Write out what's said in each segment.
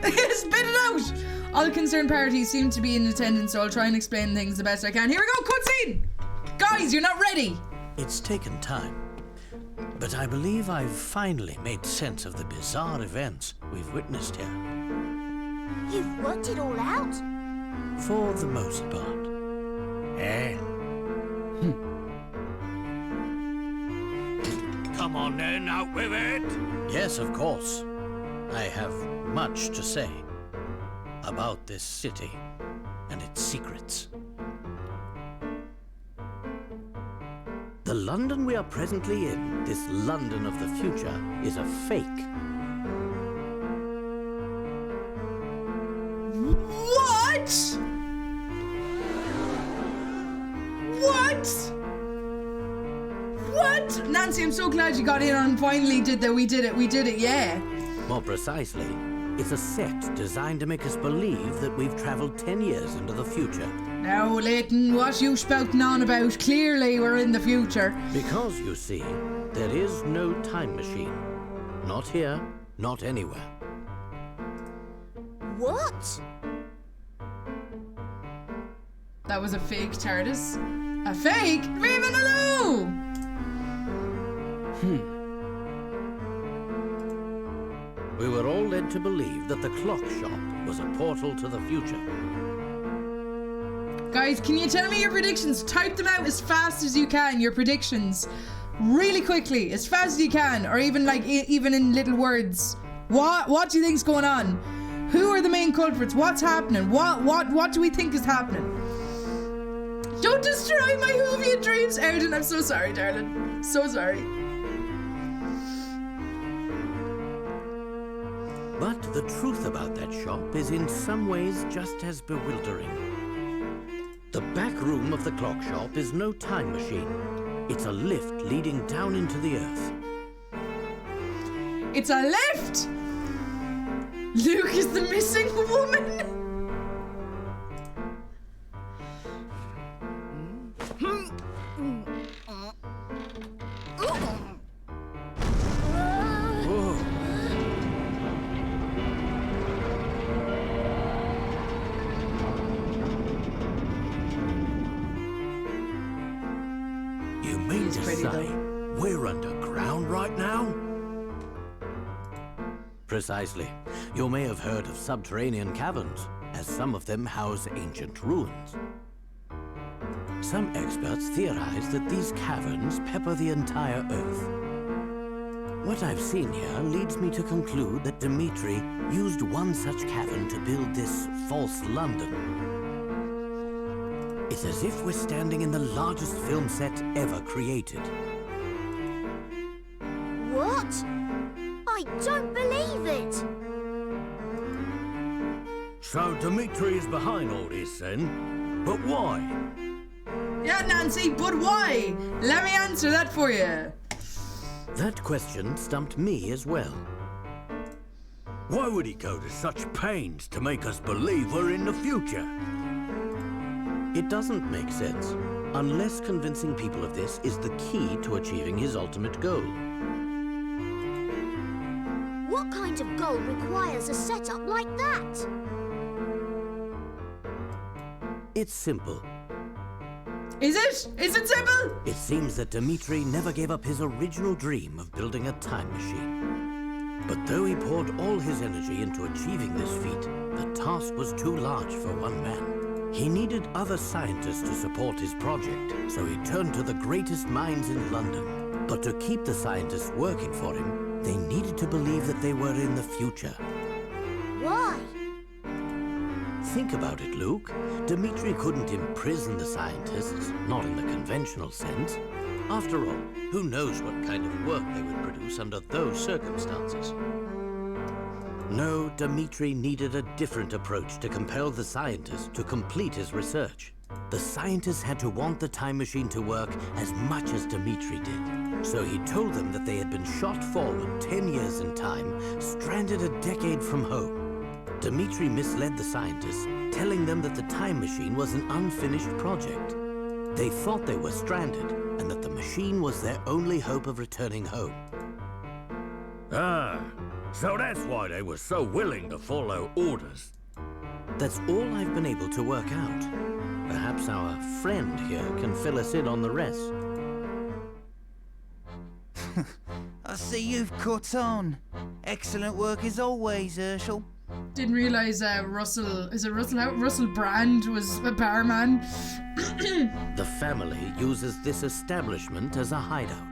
Spit it out! All concerned parties seem to be in attendance, so I'll try and explain things the best I can. Here we go, cutscene! Guys, you're not ready! It's taken time, but I believe I've finally made sense of the bizarre events we've witnessed here. You've worked it all out? For the most part. Come on then, out with it! Yes, of course. I have much to say about this city and its secrets. The London we are presently in, this London of the future, is a fake. What? What? What? Nancy, I'm so glad you got in on and finally did that. We did it, yeah. More precisely, it's a set designed to make us believe that we've traveled 10 years into the future. Now, Layton, what you spouting on about? Clearly we're in the future. Because, you see, there is no time machine. Not here, not anywhere. What? That was a fake TARDIS. A fake? Leave it alone! We were all led to believe that the clock shop was a portal to the future. Guys, can you tell me your predictions? Type them out as fast as you can, your predictions. Really quickly, as fast as you can, or even like even in little words. What do you think's going on? Who are the main culprits? What's happening? What do we think is happening? Don't destroy my Whovian dreams, Erden. I'm so sorry, darling. So sorry. But the truth about that shop is in some ways just as bewildering. The back room of the clock shop is no time machine. It's a lift leading down into the earth. It's a lift! Luke is the missing woman! You mean to say we're underground right now? Precisely. You may have heard of subterranean caverns, as some of them house ancient ruins. Some experts theorize that these caverns pepper the entire Earth. What I've seen here leads me to conclude that Dimitri used one such cavern to build this false London. It's as if we're standing in the largest film set ever created. What? I don't believe it! So Dimitri is behind all this then? But why? Yeah, Nancy, but why? Let me answer that for you. That question stumped me as well. Why would he go to such pains to make us believe we're in the future? It doesn't make sense, unless convincing people of this is the key to achieving his ultimate goal. What kind of goal requires a setup like that? It's simple. Is it? Is it simple? It seems that Dimitri never gave up his original dream of building a time machine. But though he poured all his energy into achieving this feat, the task was too large for one man. He needed other scientists to support his project, so he turned to the greatest minds in London. But to keep the scientists working for him, they needed to believe that they were in the future. Why? Think about it, Luke. Dimitri couldn't imprison the scientists, not in the conventional sense. After all, who knows what kind of work they would produce under those circumstances? No, Dimitri needed a different approach to compel the scientists to complete his research. The scientists had to want the time machine to work as much as Dimitri did. So he told them that they had been shot forward 10 years in time, stranded a decade from home. Dimitri misled the scientists, telling them that the time machine was an unfinished project. They thought they were stranded, and that the machine was their only hope of returning home. Ah, So that's why they were so willing to follow orders. That's all I've been able to work out. Perhaps our friend here can fill us in on the rest. I see you've caught on. Excellent work as always, Herschel. Didn't realise Russell Brand was a barman. The family uses this establishment as a hideout.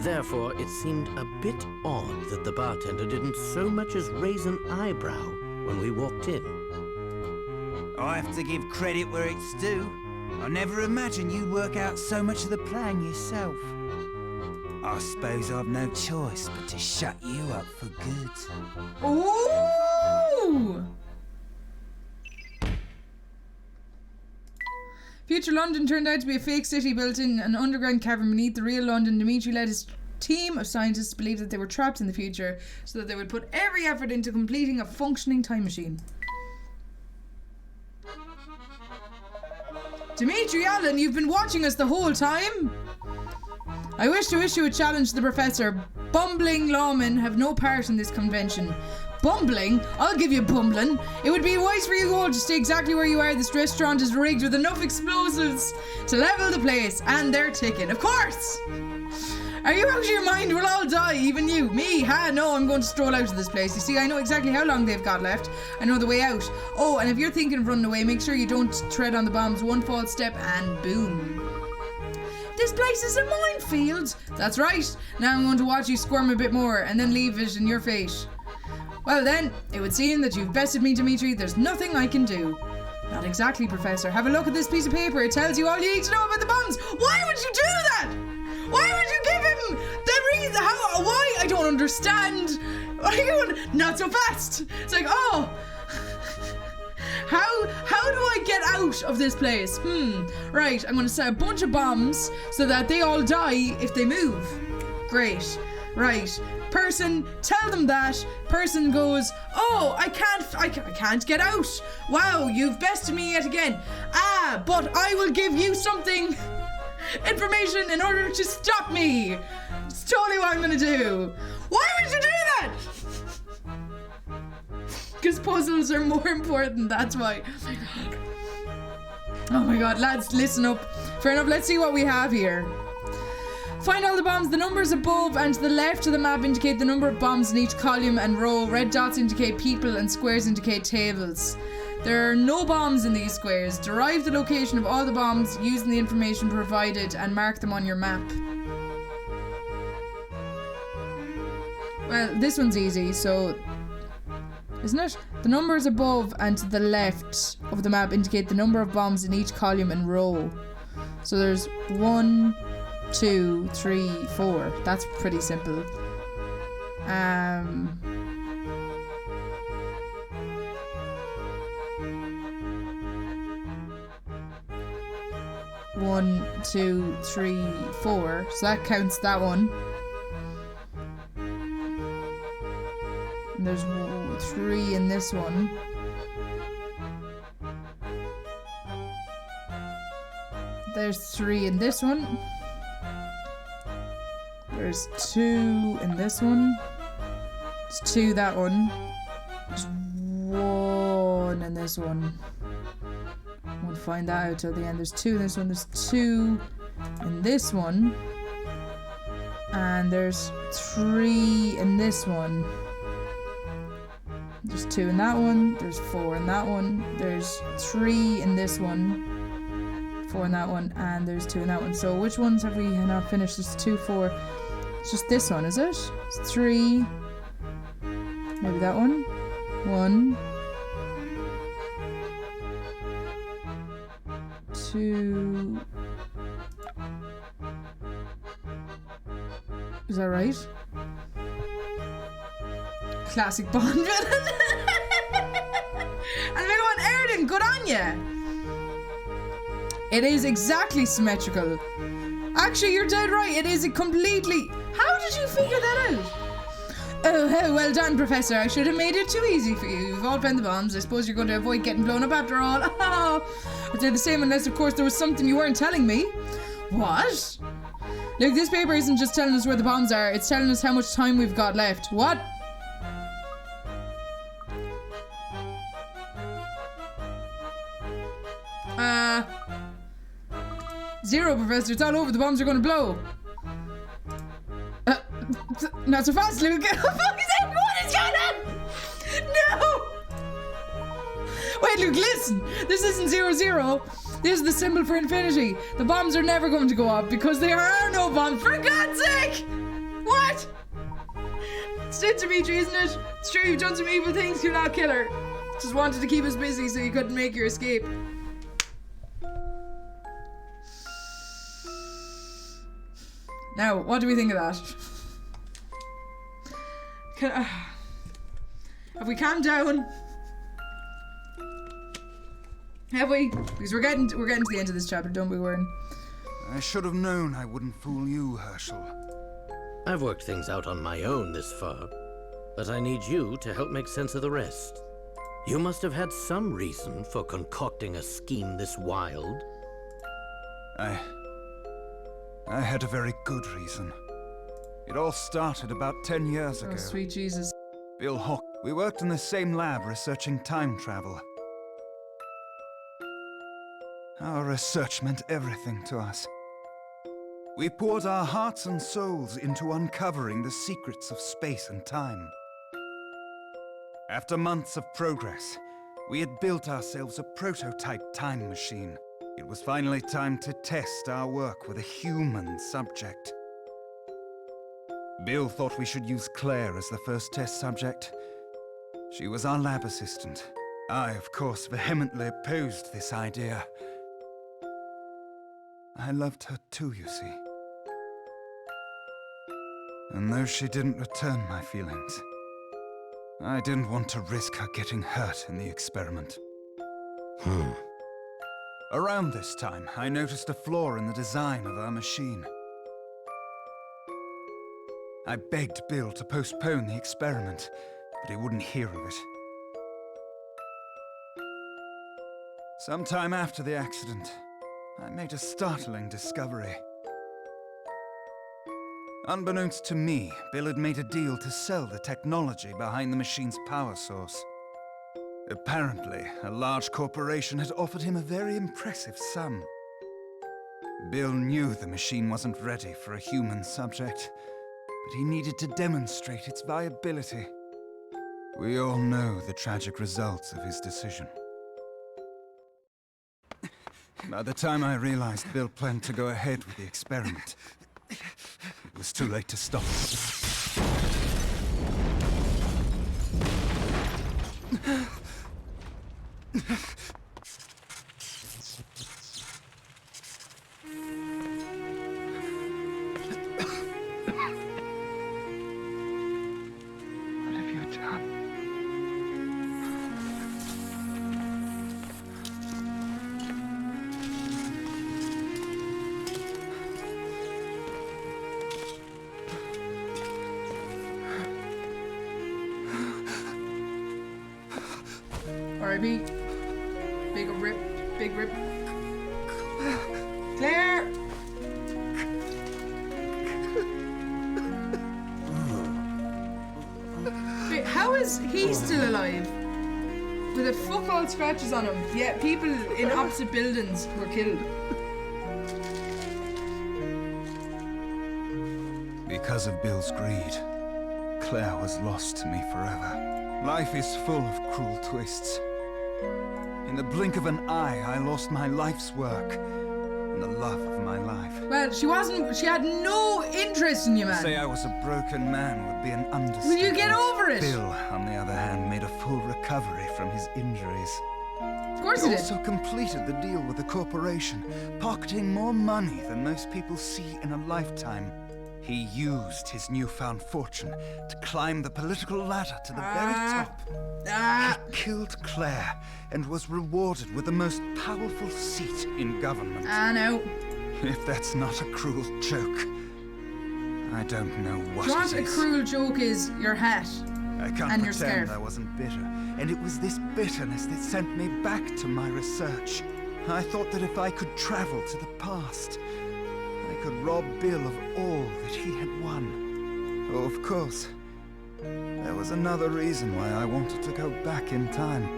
Therefore, it seemed a bit odd that the bartender didn't so much as raise an eyebrow when we walked in. I have to give credit where it's due. I never imagined you'd work out so much of the plan yourself. I suppose I've no choice but to shut you up for good. Ooh! Future London turned out to be a fake city built in an underground cavern beneath the real London. Dimitri led his team of scientists to believe that they were trapped in the future, so that they would put every effort into completing a functioning time machine. Dimitri Allen, you've been watching us the whole time? I wish to issue a challenge to the Professor. Bumbling lawmen have no part in this convention. Bumbling? I'll give you bumbling. It would be wise for you all to stay exactly where you are. This restaurant is rigged with enough explosives to level the place, and they're ticking. Of course! Are you out of your mind? We'll all die, even you. Me? No, I'm going to stroll out of this place. You see, I know exactly how long they've got left. I know the way out. Oh, and if you're thinking of running away, make sure you don't tread on the bombs. One false step and boom. This place is a minefield. That's right. Now I'm going to watch you squirm a bit more and then leave it in your fate. Well then, it would seem that you've bested me, Dimitri. There's nothing I can do. Not exactly, Professor. Have a look at this piece of paper. It tells you all you need to know about the bombs. Why would you do that? Why would you give him the reason? How? Why? I don't understand. Are you not so fast? It's like, oh. How do I get out of this place? Right, I'm going to set a bunch of bombs so that they all die if they move. Great. Right. Person, tell them that. Person goes, oh, I can't get out. Wow, you've bested me yet again. But I will give you something, information in order to stop me. It's totally what I'm going to do. Why would you do that? Because puzzles are more important, that's why. Oh my god, lads, listen up. Fair enough, let's see what we have here. Find all the bombs. The numbers above and to the left of the map indicate the number of bombs in each column and row. Red dots indicate people and squares indicate tables. There are no bombs in these squares. Derive the location of all the bombs using the information provided and mark them on your map. Well, this one's easy, so... Isn't it? The numbers above and to the left of the map indicate the number of bombs in each column and row. So there's 1, 2, 3, 4. That's pretty simple. 1, 2, 3, 4. So that counts that one. And there's 3 in this one. There's 3 in this one. There's 2 in this one. There's 2 that one. There's 1 in this one. I won't find that out till the end. There's 2 in this one. There's 2 in this one. And there's 3 in this one. There's 2 in that one. There's 4 in that one. There's 3 in this one. 4 in that one. And there's 2 in that one. So which ones have we not finished? There's 2, 4. It's just this one, is it? It's 3. Maybe that one. 1. 2. Is that right? Classic Bond villain. And they're going, Erden, good on ya. It is exactly symmetrical. Actually, you're dead right. It is a completely... How did you figure that out? Oh, well done, Professor. I should have made it too easy for you. You've all found the bombs. I suppose you're going to avoid getting blown up after all. I'd say the same unless, of course, there was something you weren't telling me. What? Look, this paper isn't just telling us where the bombs are. It's telling us how much time we've got left. What? Zero, Professor. It's all over. The bombs are going to blow. Not so fast, Luke. What is going on? No! Wait, Luke, listen. This isn't 0-0. This is the symbol for infinity. The bombs are never going to go up because there are no bombs. For God's sake! What? It's it, Dimitri, isn't it? It's true, you've done some evil things. You're not a killer. Just wanted to keep us busy so you couldn't make your escape. Now, what do we think of that? Have we calmed down? Have we? Because we're getting to the end of this chapter, don't we, Warren? I should have known I wouldn't fool you, Herschel. I've worked things out on my own this far, but I need you to help make sense of the rest. You must have had some reason for concocting a scheme this wild. I had a very good reason. It all started about 10 years ago. Oh, sweet Jesus. Bill Hawk. We worked in the same lab researching time travel. Our research meant everything to us. We poured our hearts and souls into uncovering the secrets of space and time. After months of progress, we had built ourselves a prototype time machine. It was finally time to test our work with a human subject. Bill thought we should use Claire as the first test subject. She was our lab assistant. I, of course, vehemently opposed this idea. I loved her too, you see. And though she didn't return my feelings, I didn't want to risk her getting hurt in the experiment. Around this time, I noticed a flaw in the design of our machine. I begged Bill to postpone the experiment, but he wouldn't hear of it. Sometime after the accident, I made a startling discovery. Unbeknownst to me, Bill had made a deal to sell the technology behind the machine's power source. Apparently, a large corporation had offered him a very impressive sum. Bill knew the machine wasn't ready for a human subject, but he needed to demonstrate its viability. We all know the tragic results of his decision. By the time I realized Bill planned to go ahead with the experiment, it was too late to stop it. What have you done? R.I.P. Big rip. Claire! Wait, how is he still alive? With a fuck all scratches on him, yet people in opposite buildings were killed. Because of Bill's greed, Claire was lost to me forever. Life is full of cruel twists. In the blink of an eye, I lost my life's work and the love of my life. Well, she had no interest in you, man. To say I was a broken man would be an understatement. Will you get over it? Bill, on the other hand, made a full recovery from his injuries. Of course he He did. also completed the deal with the corporation, pocketing more money than most people see in a lifetime. He used his newfound fortune to climb the political ladder to the very top. He killed Claire and was rewarded with the most powerful seat in government. I know. If that's not a cruel joke, I don't know what Do you want it a is. cruel joke is your hat I can't and your pretend scarf. I wasn't bitter, and it was this bitterness that sent me back to my research. I thought that if I could travel to the past, I could rob Bill of all that he had won. Oh, of course, there was another reason why I wanted to go back in time.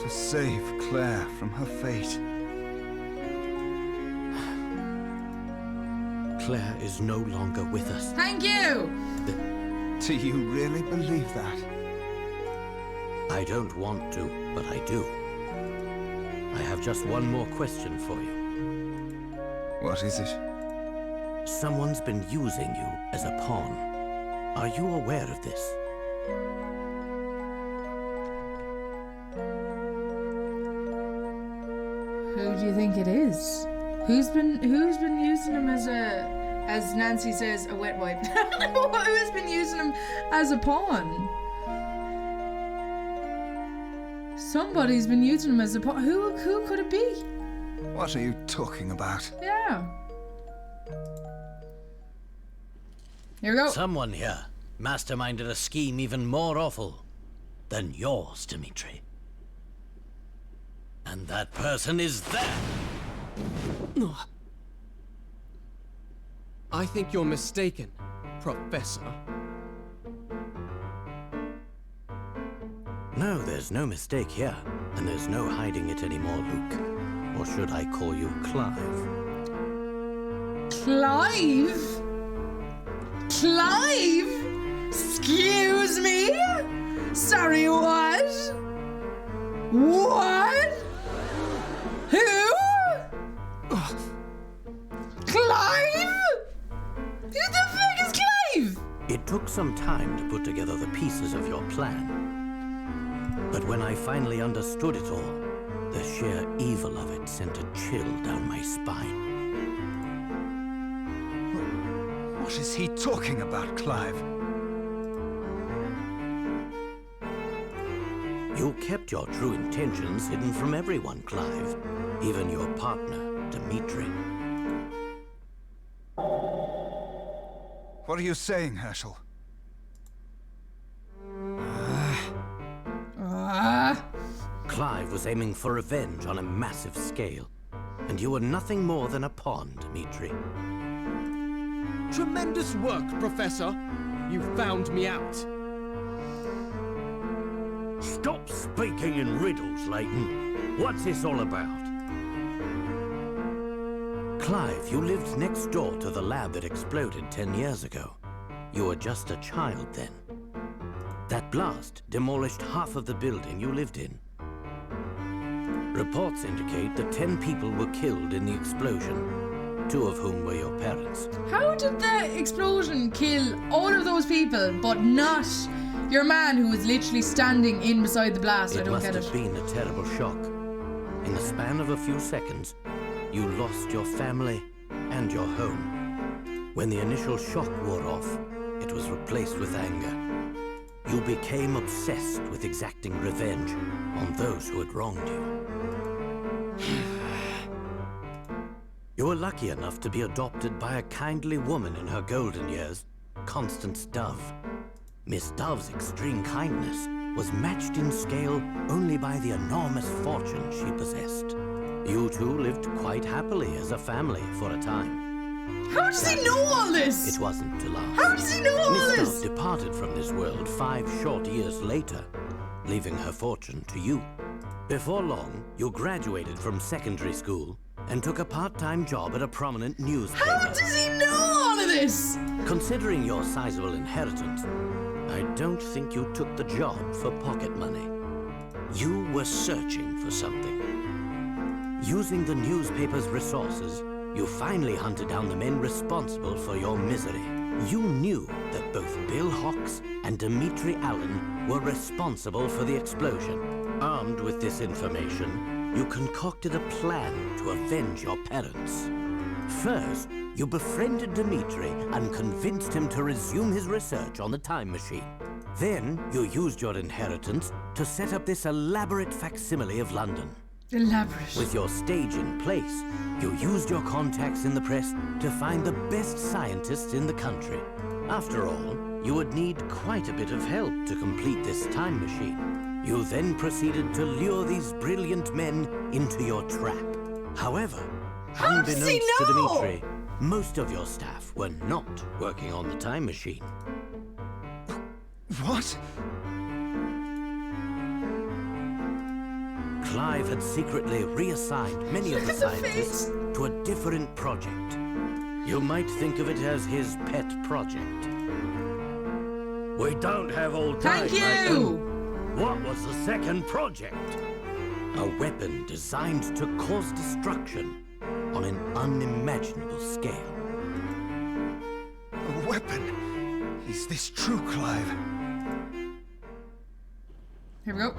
To save Claire from her fate. Claire is no longer with us. Thank you! Do you really believe that? I don't want to, but I do. I have just one more question for you. What is it? Someone's been using you as a pawn. Are you aware of this? Who do you think it is? Who's been using him as Nancy says, a wet wipe? Who's been using him as a pawn? Somebody's been using him as a pawn. Who could it be? What are you talking about? Yeah. Here we go. Someone here masterminded a scheme even more awful than yours, Dimitri. And that person is there! I think you're mistaken, Professor. No, there's no mistake here. And there's no hiding it anymore, Luke. Or should I call you Clive? Clive? Clive? Excuse me? Sorry, what? What? Who? Clive? Who the fuck is Clive? It took some time to put together the pieces of your plan. But when I finally understood it all, the sheer evil of it sent a chill down my spine. What is he talking about, Clive? You kept your true intentions hidden from everyone, Clive. Even your partner, Dimitri. What are you saying, Herschel? Clive was aiming for revenge on a massive scale. And you were nothing more than a pawn, Dimitri. Tremendous work, Professor. You found me out. Stop speaking in riddles, Layton. What's this all about? Clive, you lived next door to the lab that exploded 10 years ago. You were just a child then. That blast demolished half of the building you lived in. Reports indicate that 10 people were killed in the explosion, 2 of whom were your parents. How did the explosion kill all of those people, but not your man who was literally standing in beside the blast? I It don't must get have it. been a terrible shock. In the span of a few seconds, you lost your family and your home. When the initial shock wore off, it was replaced with anger. You became obsessed with exacting revenge on those who had wronged you. You were lucky enough to be adopted by a kindly woman in her golden years, Constance Dove. Miss Dove's extreme kindness was matched in scale only by the enormous fortune she possessed. You two lived quite happily as a family for a time. How does he know all this? It wasn't to last. How does he know all Miss this? Dove departed from this world 5 short years later, leaving her fortune to you. Before long, you graduated from secondary school and took a part-time job at a prominent newspaper. How does he know all of this? Considering your sizable inheritance, I don't think you took the job for pocket money. You were searching for something. Using the newspaper's resources, you finally hunted down the men responsible for your misery. You knew that both Bill Hawks and Dimitri Allen were responsible for the explosion. Armed with this information, you concocted a plan to avenge your parents. First, you befriended Dimitri and convinced him to resume his research on the time machine. Then, you used your inheritance to set up this elaborate facsimile of London. Elaborate. With your stage in place, you used your contacts in the press to find the best scientists in the country. After all, you would need quite a bit of help to complete this time machine. You then proceeded to lure these brilliant men into your trap. However, How does he unbeknownst to know? Dimitri, most of your staff were not working on the time machine. What? Clive had secretly reassigned many of the Look at the scientists face. to a different project. You might think of it as his pet project. We don't have all time. Thank you! Layton. What was the second project? A weapon designed to cause destruction on an unimaginable scale. A weapon? Is this true, Clive? Here we go.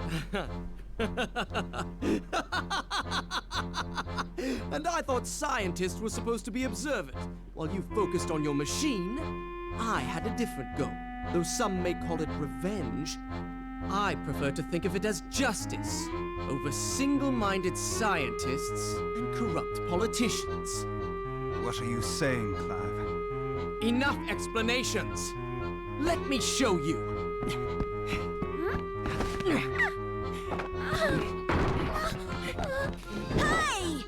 And I thought scientists were supposed to be observant. While you focused on your machine, I had a different goal. Though some may call it revenge, I prefer to think of it as justice over single-minded scientists and corrupt politicians. What are you saying, Clive? Enough explanations. Let me show you. Hey!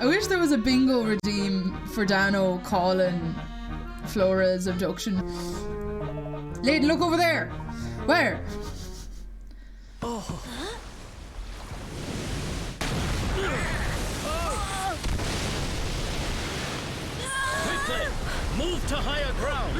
I wish there was a bingo redeem for Dano calling Flora's abduction. Layton, look over there! Where? Quickly! Move to higher ground!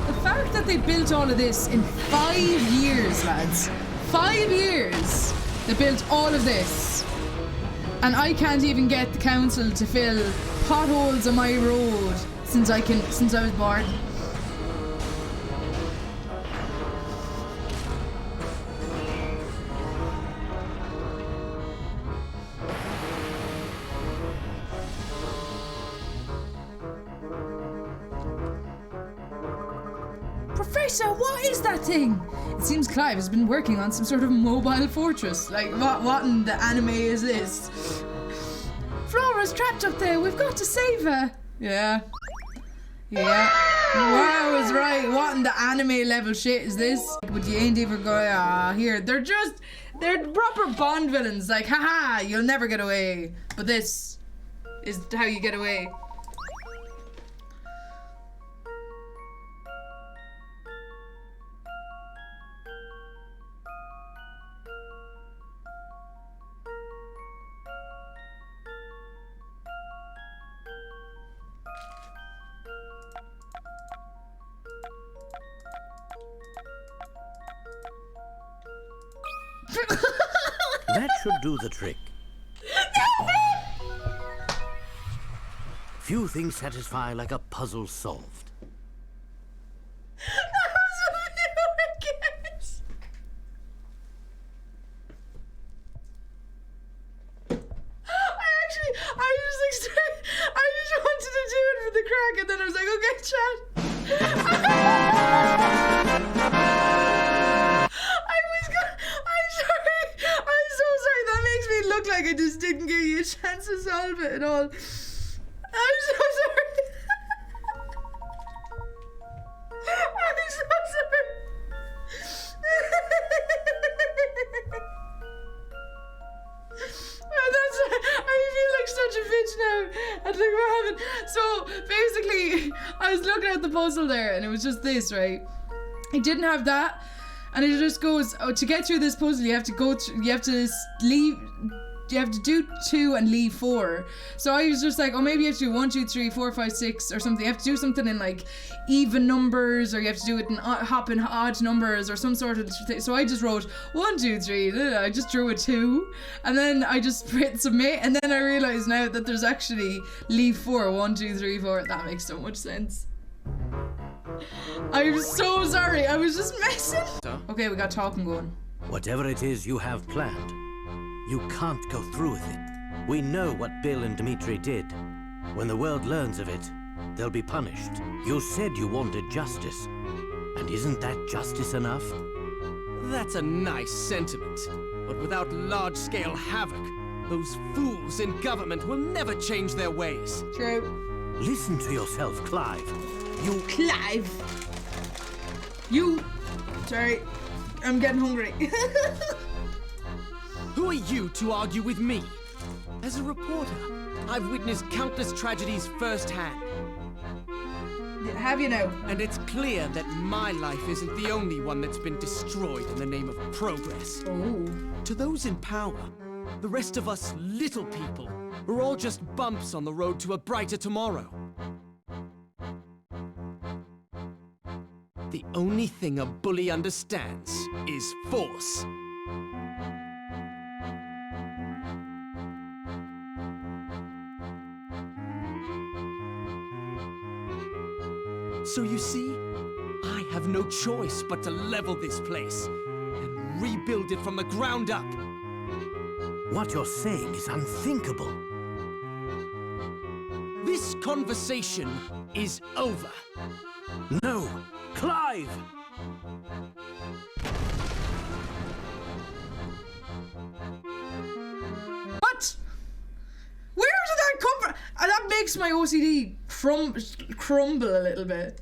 The fact that they built all of this in 5 years, lads. 5 years! They built all of this. And I can't even get the council to fill potholes on my road since I was born. Professor, what is that thing? It seems Clive has been working on some sort of mobile fortress. Like, what in the anime is this? Flora's trapped up there. We've got to save her. Yeah. Yeah. Wow is right. What in the anime level shit is this? But you ain't even going, here. They're proper Bond villains. Like, haha, you'll never get away. But this is how you get away. That should do the trick. Few things satisfy like a puzzle solved. That was a viewer guess. I just wanted to do it for the crack, and then I was like, okay, chat. I'm so sorry. That makes me look like I just didn't give you a chance to solve it at all. I'm so sorry. I'm so sorry. I feel like such a bitch now. And like, what happened? So basically, I was looking at the puzzle there, and it was just this, right? I didn't have that, and it just goes, to get through this puzzle, you have to do 2 and leave 4. So I was just like, maybe you have to do 1, 2, 3, 4, 5, 6 or something. You have to do something in like even numbers, or you have to do it in hopping odd numbers or some sort of thing. So I just wrote 1, 2, 3. I just drew a 2, and then I just hit submit, and then I realized now that there's actually leave 4, 1, 2, 3, 4. That makes so much sense. I'm so sorry. I was just messing. Okay, we got talking going. Whatever it is you have planned, you can't go through with it We know what Bill and Dmitri did. When the world learns of it, they'll be punished. You said you wanted justice. And isn't that justice enough? That's a nice sentiment. But without large-scale havoc, those fools in government will never change their ways. True. Listen to yourself, Clive. Clive. Sorry. I'm getting hungry. Who are you to argue with me? As a reporter, I've witnessed countless tragedies firsthand. Have you now? And it's clear that my life isn't the only one that's been destroyed in the name of progress. Oh. To those in power, the rest of us little people, we're all just bumps on the road to a brighter tomorrow. The only thing a bully understands is force. So you see, I have no choice but to level this place and rebuild it from the ground up. What you're saying is unthinkable. This conversation is over. No! Clive! What? Where did that come from? That makes my OCD crumble a little bit.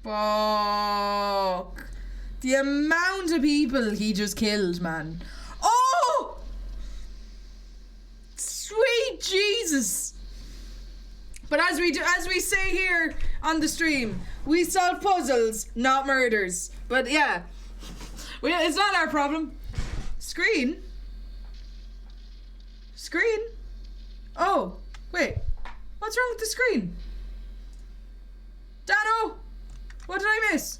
Fuck. The amount of people he just killed, man. Oh! Sweet Jesus. But as we say here on the stream, we solve puzzles, not murders. But yeah, it's not our problem. Screen? Oh, wait. What's wrong with the screen? Dano! What did I miss?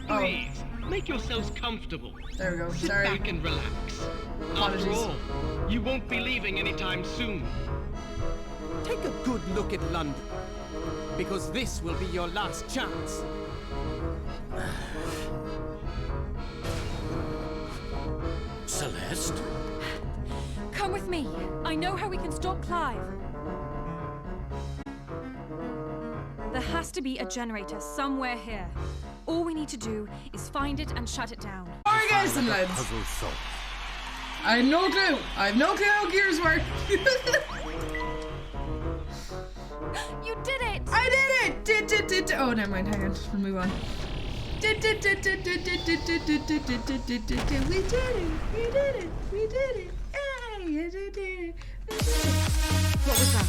Please, make yourselves comfortable. There we go. Sit Sorry. back and relax. Apologies. After all, you won't be leaving anytime soon. Take a good look at London, because this will be your last chance. Celeste? Come with me. I know how we can stop Clive. There has to be a generator somewhere here. All we need to do is find it and shut it down. Alright guys and lads. Puzzle solved. I have no clue. I have no clue how gears work. You did it! I did it! Oh, never mind. Hang on. We'll move on. We did it. Hey, What was that?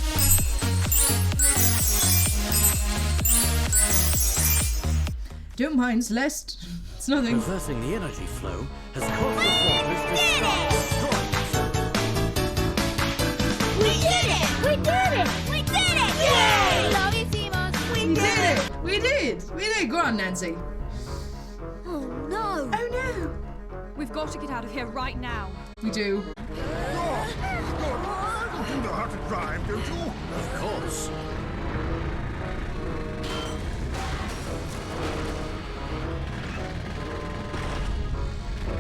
Don't mind, Celeste. It's nothing. Reversing the energy flow has caused the fortress to start destroying. We did it! We did it! We did it! Yay! Bravissimo! We did. Go on, Nancy. Oh no! Oh no. We've got to get out of here right now. We do. You know how to drive, don't you? Of course.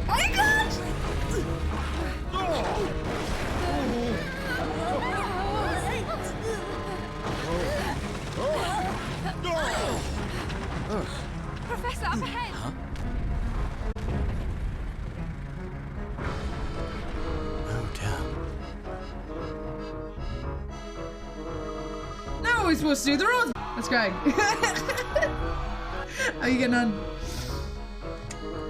My God! Professor, up ahead! Oh dear. Now we're supposed to do the road. That's Greg. How are you getting on?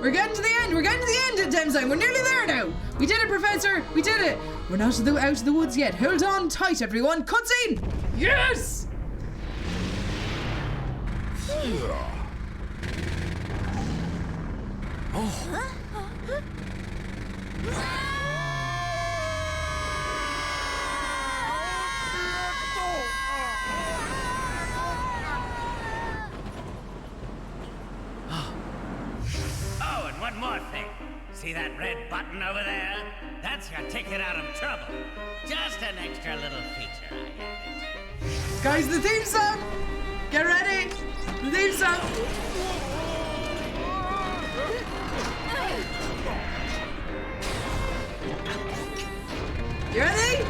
We're getting to the end. We're getting to the end at Demsine. We're nearly there now. We did it, Professor. We did it. We're not out of the woods yet. Hold on tight, everyone. Cutscene. Yes. One more thing. See that red button over there? That's your ticket out of trouble. Just an extra little feature I added. Guys, the theme song! Get ready! The theme song! You ready?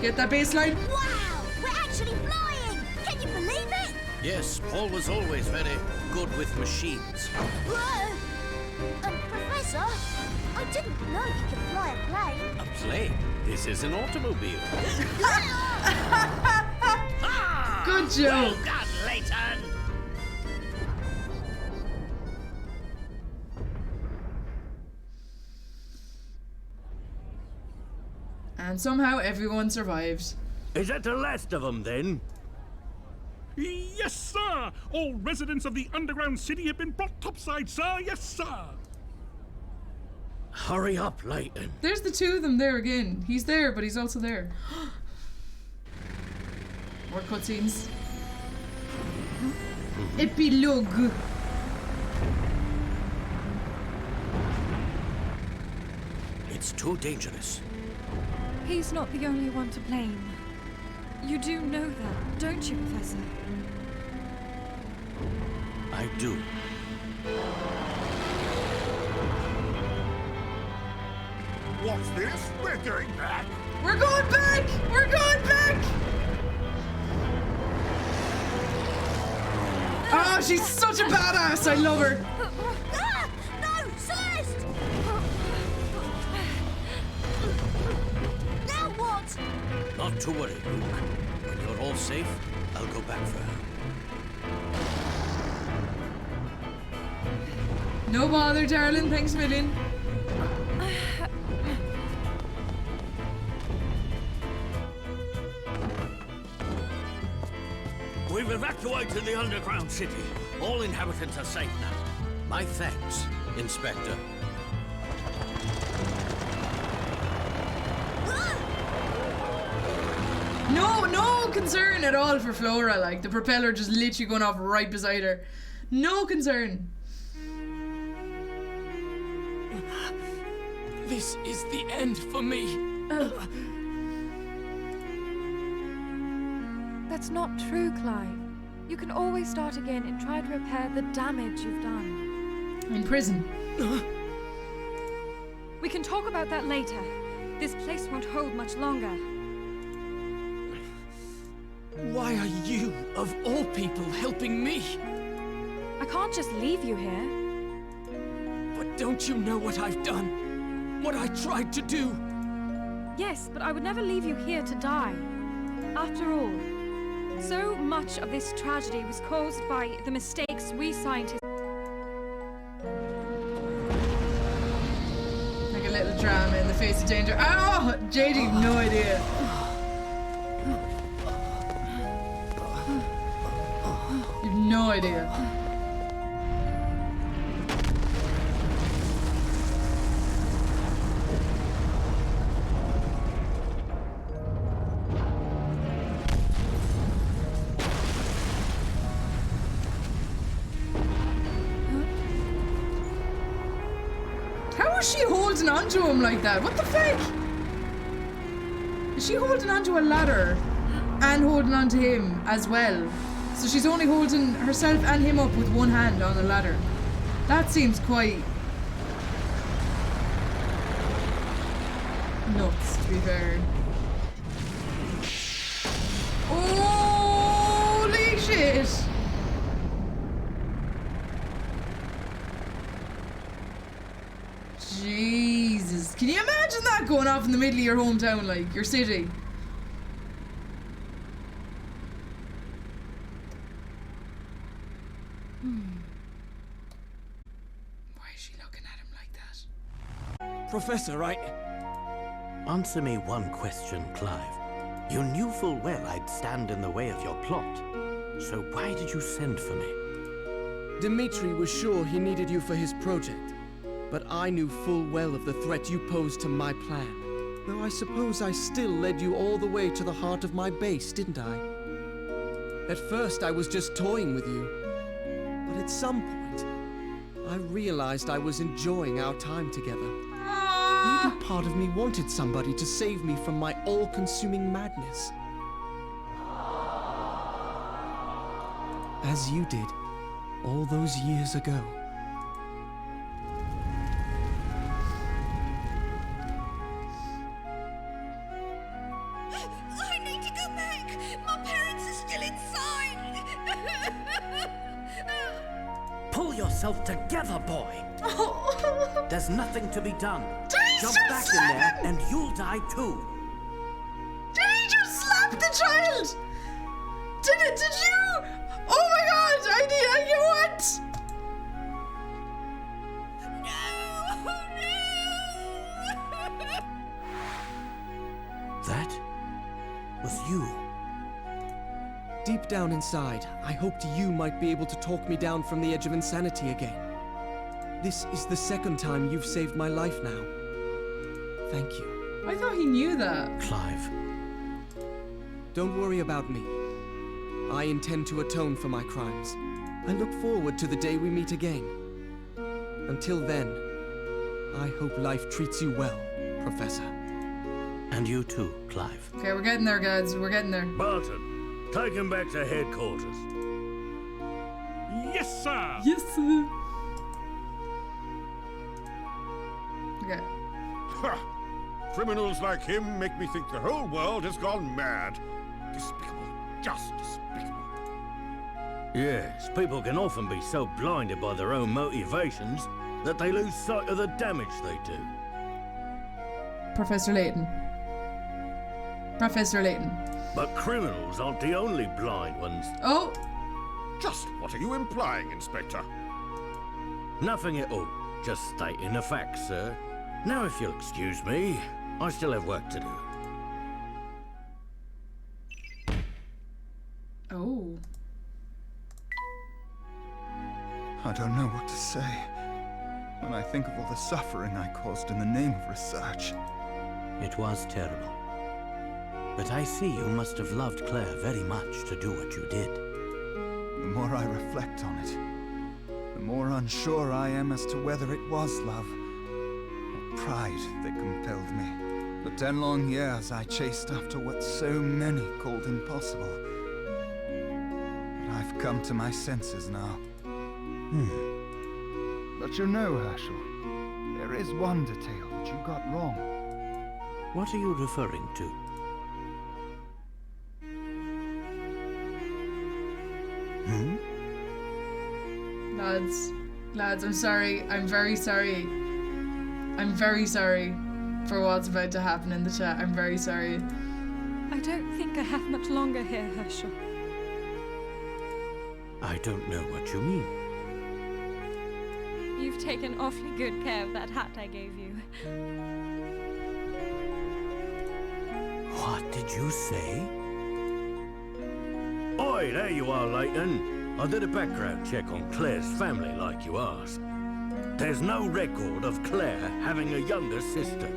Get that bass line. Wow! We're actually flying! Can you believe it? Yes, Paul was always very good with machines. Whoa! Professor, I didn't know you could fly a plane. A plane? This is an automobile. Good joke. Well done, Layton. And somehow everyone survived. Is that the last of them, then? Yes, sir! All residents of the underground city have been brought topside, sir! Yes, sir! Hurry up, Layton. There's the two of them there again. He's there, but he's also there. More cutscenes. Epilogue. It's too dangerous. He's not the only one to blame. You do know that, don't you, Professor? I do. What's this? We're going back! We're going back! We're going back! Oh, she's such a badass. I love her. Ah! No! Celeste! Now what? Not to worry, Luke. When you're all safe, I'll go back for her. No bother, darling. Thanks a million. We've evacuated the underground city. All inhabitants are safe now. My thanks, Inspector. No concern at all for Flora. Like, the propeller just literally going off right beside her. No concern. This is the end for me. That's not true, Clive. You can always start again and try to repair the damage you've done. In prison. We can talk about that later. This place won't hold much longer. Why are you, of all people, helping me? I can't just leave you here. But don't you know what I've done? What I tried to do? Yes, but I would never leave you here to die. After all, so much of this tragedy was caused by the mistakes we scientists... Like a little drama in the face of danger. Oh! JD, no idea. You've no idea. How is she holding onto him like that? What the fuck? Is she holding onto a ladder and holding onto him as well? So she's only holding herself and him up with one hand on the ladder. That seems quite nuts, to be fair. Holy shit! Jesus. Can you imagine that going off in the middle of your hometown, like, your city? Why is she looking at him like that? Professor, Answer me one question, Clive. You knew full well I'd stand in the way of your plot. So why did you send for me? Dmitri was sure he needed you for his project, but I knew full well of the threat you posed to my plan. Though I suppose I still led you all the way to the heart of my base, didn't I? At first I was just toying with you. But at some point, I realized I was enjoying our time together. Maybe part of me wanted somebody to save me from my all-consuming madness. As you did, all those years ago. I need to go back! My parents are still inside! Pull yourself together, boy. There's nothing to be done. Jump just back in slap there him? and you'll die too. Did he just slap the child? Did you? Oh my god, you what? That was you. Deep down inside, I hoped you might be able to talk me down from the edge of insanity again. This is the second time you've saved my life now. Thank you. I thought he knew that. Clive. Don't worry about me. I intend to atone for my crimes. I look forward to the day we meet again. Until then, I hope life treats you well, Professor. And you too, Clive. Okay, we're getting there, guys. We're getting there. Barton, take him back to headquarters. Yes, sir. Yes, sir. Okay. Ha! Criminals like him make me think the whole world has gone mad. Despicable. Just despicable. Yes, people can often be so blinded by their own motivations that they lose sight of the damage they do. Professor Layton. Professor Layton. But criminals aren't the only blind ones. Oh! Just what are you implying, Inspector? Nothing at all. Just stating the facts, sir. Now, if you'll excuse me, I still have work to do. Oh. I don't know what to say. When I think of all the suffering I caused in the name of research. It was terrible. But I see you must have loved Claire very much to do what you did. The more I reflect on it, the more unsure I am as to whether it was love or pride that compelled me. For 10 long years I chased after what so many called impossible. But I've come to my senses now. But you know, Herschel, there is one detail that you got wrong. What are you referring to? Lads, I'm sorry. I'm very sorry. I'm very sorry for what's about to happen in the chat. I'm very sorry. I don't think I have much longer here, Herschel. I don't know what you mean. You've taken awfully good care of that hat I gave you. What did you say? Oi, there you are, Layton. I did a background check on Claire's family like you asked. There's no record of Claire having a younger sister.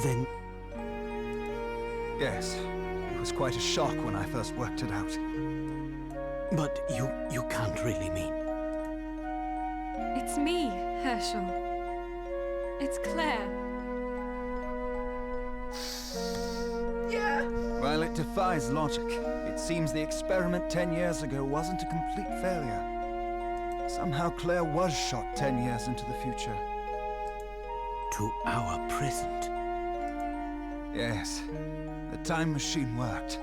Then... Yes, it was quite a shock when I first worked it out. But you can't really mean... It's me, Herschel. It's Claire. Yeah. While it defies logic, it seems the experiment 10 years ago wasn't a complete failure. Somehow Claire was shot 10 years into the future. To our present. Yes, the time machine worked.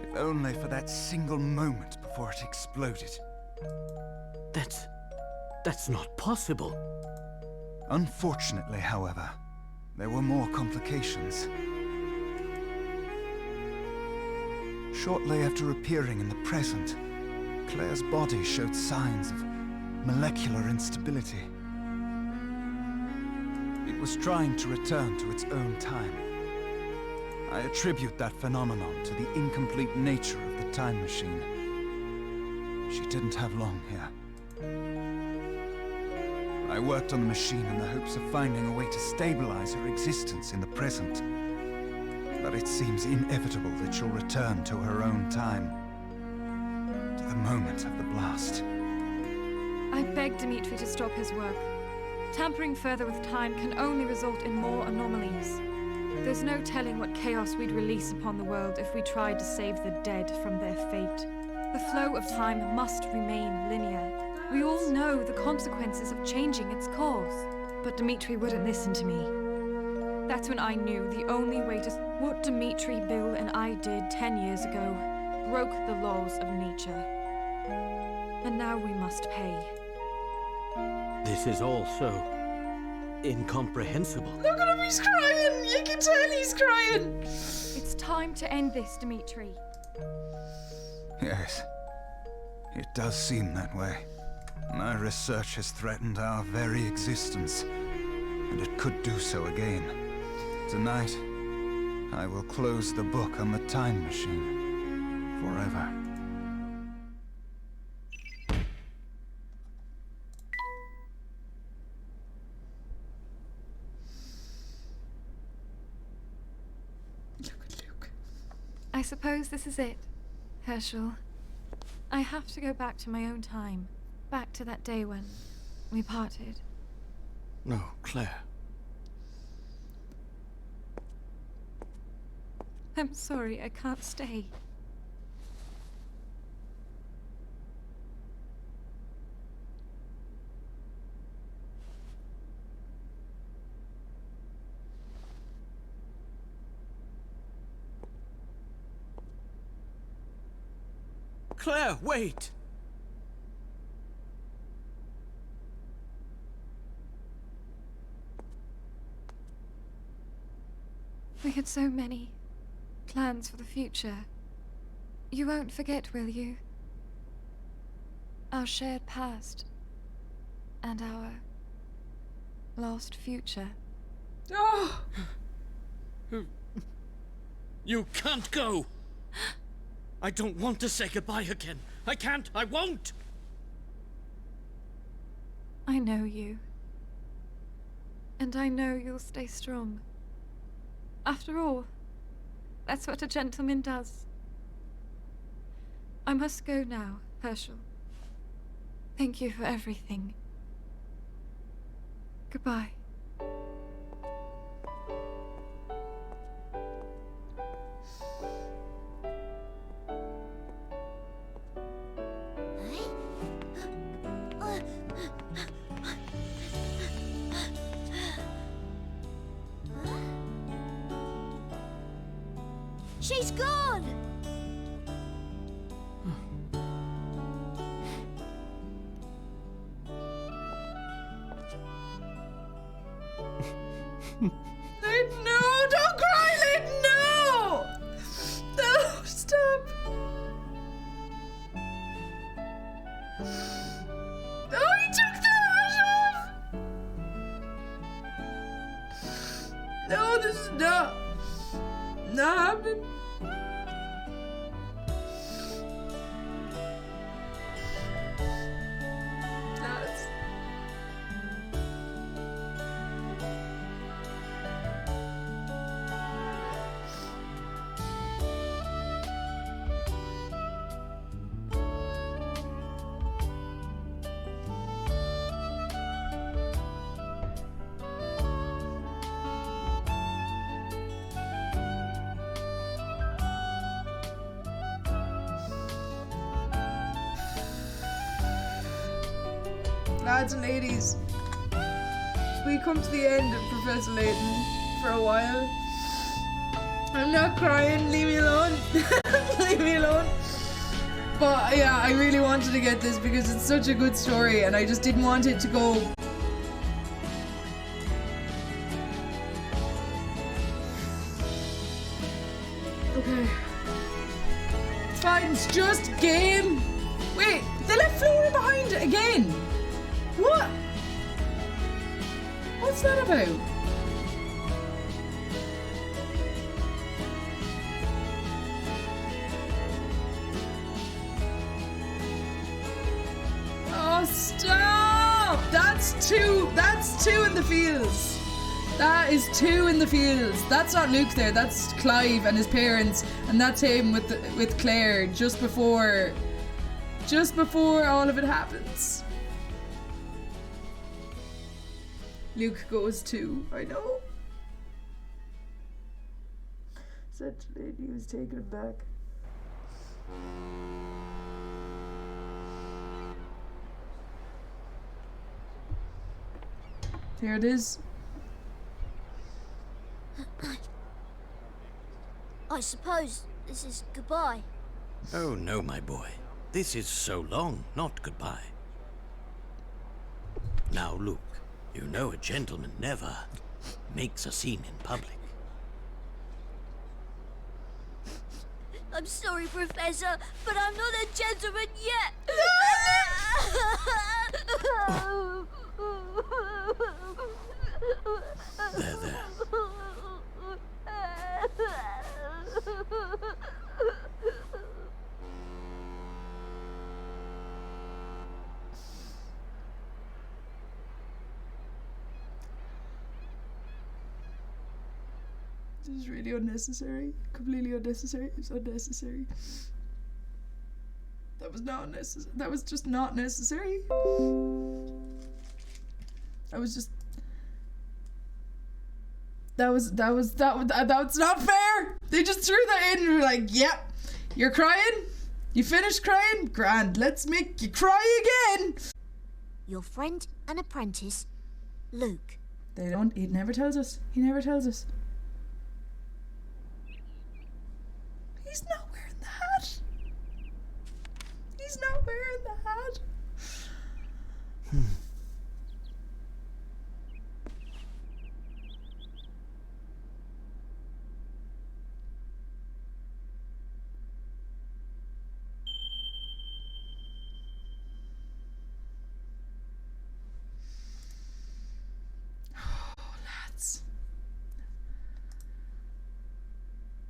If only for that single moment before it exploded. That's not possible. Unfortunately, however, there were more complications. Shortly after appearing in the present, Claire's body showed signs of molecular instability. It was trying to return to its own time. I attribute that phenomenon to the incomplete nature of the time machine. She didn't have long here. I worked on the machine in the hopes of finding a way to stabilize her existence in the present. But it seems inevitable that she'll return to her own time. To the moment of the blast. I begged Dimitri to stop his work. Tampering further with time can only result in more anomalies. There's no telling what chaos we'd release upon the world if we tried to save the dead from their fate. The flow of time must remain linear. We all know the consequences of changing its course. But Dimitri wouldn't listen to me. That's when I knew the only way to... What Dimitri, Bill, and I did 10 years ago broke the laws of nature. And now we must pay. This is all so incomprehensible. Look at him, he's crying! You can tell he's crying! It's time to end this, Dimitri. Yes, it does seem that way. My research has threatened our very existence, and it could do so again. Tonight, I will close the book on the time machine forever. Look at Luke. I suppose this is it, Herschel. I have to go back to my own time. Back to that day when we parted. No, Claire. I'm sorry, I can't stay. Claire, wait! We had so many plans for the future. You won't forget, will you? Our shared past and our lost future. Oh! You can't go! I don't want to say goodbye again. I can't, I won't! I know you. And I know you'll stay strong. After all, that's what a gentleman does. I must go now, Herschel. Thank you for everything. Goodbye. She's gone! Layton, no! Don't cry, Layton, no! No, stop! Oh, he took the hat off! No, this is not happening. That's... Lads and ladies, we come to the end of Professor Layton for a while. I'm not crying, leave me alone. Leave me alone. But yeah, I really wanted to get this because it's such a good story and I just didn't want it to go. Okay. It's fine, it's just a game. Wait, they left Flora behind again. What? What's that about? Oh, stop! That's two. That's two in the fields. That is two in the fields. That's not Luke there. That's Clive and his parents, and that's him with Claire just before all of it happens. Luke goes too. I know. Such a lady who's taking it back. Here it is. I suppose this is goodbye. Oh no, my boy. This is so long, not goodbye. Now, Luke, you know a gentleman never makes a scene in public. I'm sorry, Professor, but I'm not a gentleman yet. There. This is really unnecessary. Completely unnecessary. It's unnecessary. That was not necessary. That was just not necessary. That was not fair. They just threw that in and were like, yep, you're crying? You finished crying? Grand, let's make you cry again. Your friend and apprentice, Luke. They don't, he never tells us. He never tells us. He's not wearing the hat. He's not wearing the hat.